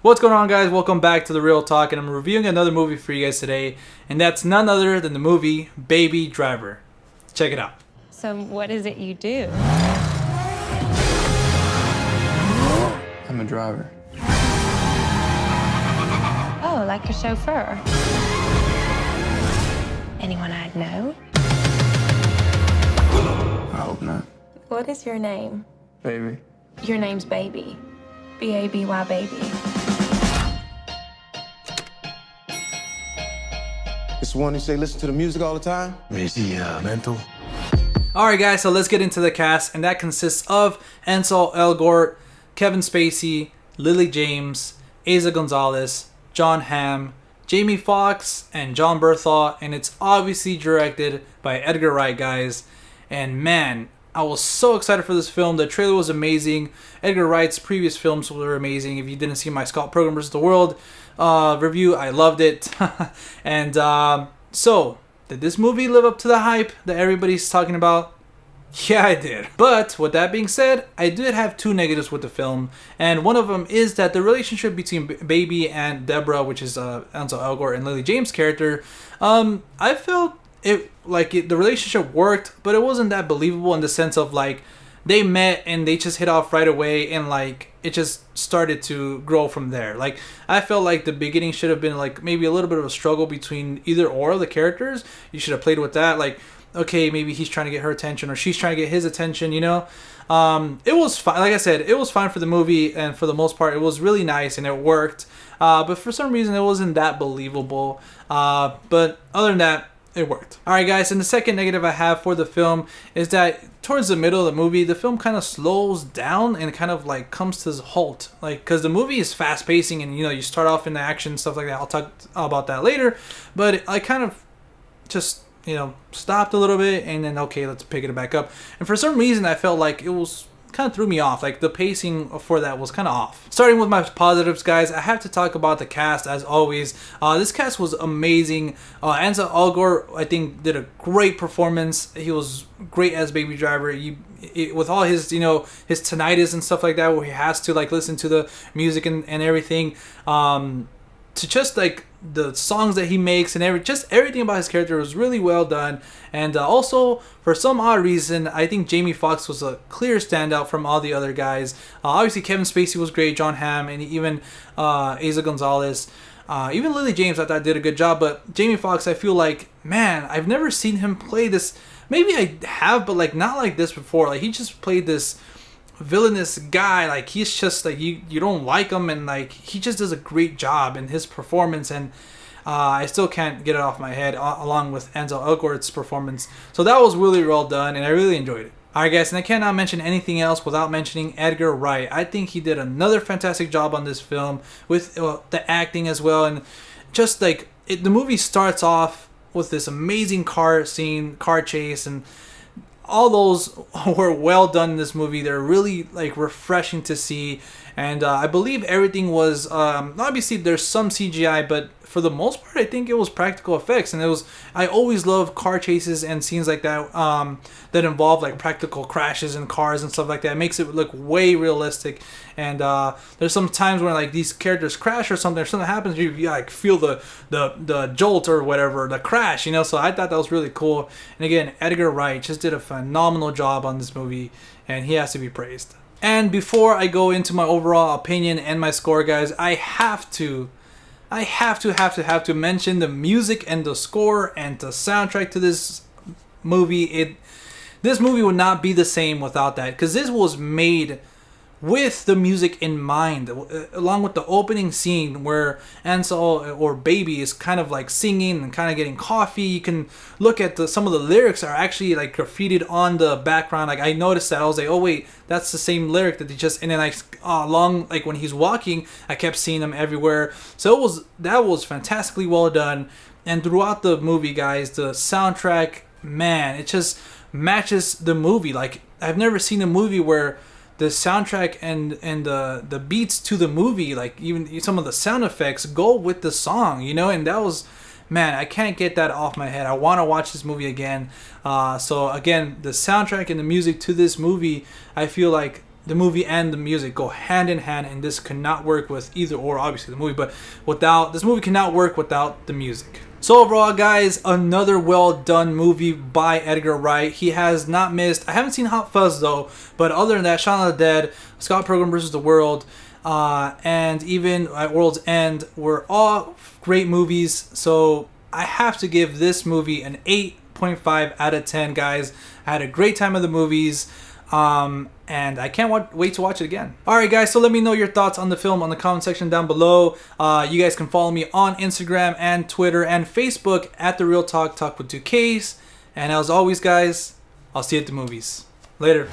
What's going on, guys? Welcome back to The Real Talk, and I'm reviewing another movie for you guys today, and that's none other than the movie Baby Driver. Check it out. So what is it you do? I'm a driver. Oh, like a chauffeur. Anyone I'd know? I hope not. What is your name? Baby. Your name's Baby. B-A-B-Y, baby. It's the one who say listen to the music all the time? Is he mental? Alright, guys, so let's get into the cast, and that consists of Ansel, Elgort, Kevin Spacey, Lily James, Eiza González, John Hamm, Jamie Foxx, and John Bernthal, and it's obviously directed by Edgar Wright, guys. And man, I was so excited for this film. The trailer was amazing. Edgar Wright's previous films were amazing. If you didn't see my Scott Pilgrim vs. the World review, I loved it. And so, did this movie live up to the hype that everybody's talking about? Yeah, I did. But with that being said, I did have two negatives with the film, and one of them is that the relationship between Baby and Deborah, which is Ansel Elgort and Lily James' character, I felt the relationship worked, but it wasn't that believable in the sense of like they met and they just hit off right away, and like it just started to grow from there. Like I felt like the beginning should have been like maybe a little bit of a struggle between either or of the characters. You should have played with that, like okay, maybe he's trying to get her attention or she's trying to get his attention, you know. It was fine. Like I said, it was fine for the movie, and for the most part it was really nice and it worked, but for some reason it wasn't that believable, but other than that, it worked. Alright, guys, and the second negative I have for the film is that towards the middle of the movie, the film kind of slows down and kind of like comes to a halt. Like, because the movie is fast pacing and, you know, you start off in the action and stuff like that. I'll talk about that later. But I kind of just, you know, stopped a little bit and then, okay, let's pick it back up. And for some reason, I felt like it was kind of threw me off. Like the pacing for that was kind of off. Starting with my positives, guys, I have to talk about the cast as always. This cast was amazing. Ansel Elgort, I think, did a great performance. He was great as Baby Driver. With all his, you know, his tinnitus and stuff like that, where he has to like listen to the music and everything, to just like the songs that he makes and everything about his character was really well done. And also, for some odd reason, I think Jamie Foxx was a clear standout from all the other guys. Obviously, Kevin Spacey was great, John Hamm, and even Eiza González. Even Lily James, I thought did a good job. But Jamie Foxx, I feel like, man, I've never seen him play this. Maybe I have, but like not like this before. Like he just played this villainous guy. Like he's just like you don't like him, and like he just does a great job in his performance. And I still can't get it off my head, along with Ansel Elgort's performance. So that was really well done, and I really enjoyed it. Alright, guys, and I cannot mention anything else without mentioning Edgar Wright. I think he did another fantastic job on this film with the acting as well, and just like the movie starts off with this amazing car chase, and all those were well done in this movie. They're really like refreshing to see, and I believe everything was obviously there's some CGI, but for the most part I think it was practical effects. And I always love car chases and scenes like that that involve like practical crashes in cars and stuff like that. It makes it look way realistic. And there's some times when like these characters crash or something happens, you like feel the jolt or whatever, the crash, you know. So I thought that was really cool. And again, Edgar Wright just did a phenomenal job on this movie, and he has to be praised. And before I go into my overall opinion and my score, guys, I have to mention the music and the score and the soundtrack to this movie. This movie would not be the same without that, because this was made with the music in mind, along with the opening scene where Ansel or Baby is kind of like singing and kind of getting coffee. You can look at some of the lyrics are actually like graffitied on the background. Like I noticed that, I was like, oh wait, that's the same lyric that they just. And then like when he's walking, I kept seeing them everywhere. So that was fantastically well done. And throughout the movie, guys, the soundtrack, man, it just matches the movie. Like I've never seen a movie where the soundtrack and the beats to the movie, like even some of the sound effects, go with the song, you know. And that was, man, I can't get that off my head. I want to watch this movie again. So again, the soundtrack and the music to this movie, I feel like the movie and the music go hand in hand, and this cannot work with either or. Obviously the movie, but without this movie cannot work without the music. So overall, guys, another well done movie by Edgar Wright. He has not missed. I haven't seen Hot Fuzz though, but other than that, Shaun of the Dead, Scott Pilgrim vs. the World, and even at World's End were all great movies. So I have to give this movie an 8.5 out of 10, guys. I had a great time of the movies. And I can't wait to watch it again. Alright guys, so let me know your thoughts on the film on the comment section down below. You guys can follow me on Instagram and Twitter and Facebook at The Real Talk with 2Ks. And as always guys, I'll see you at the movies. Later.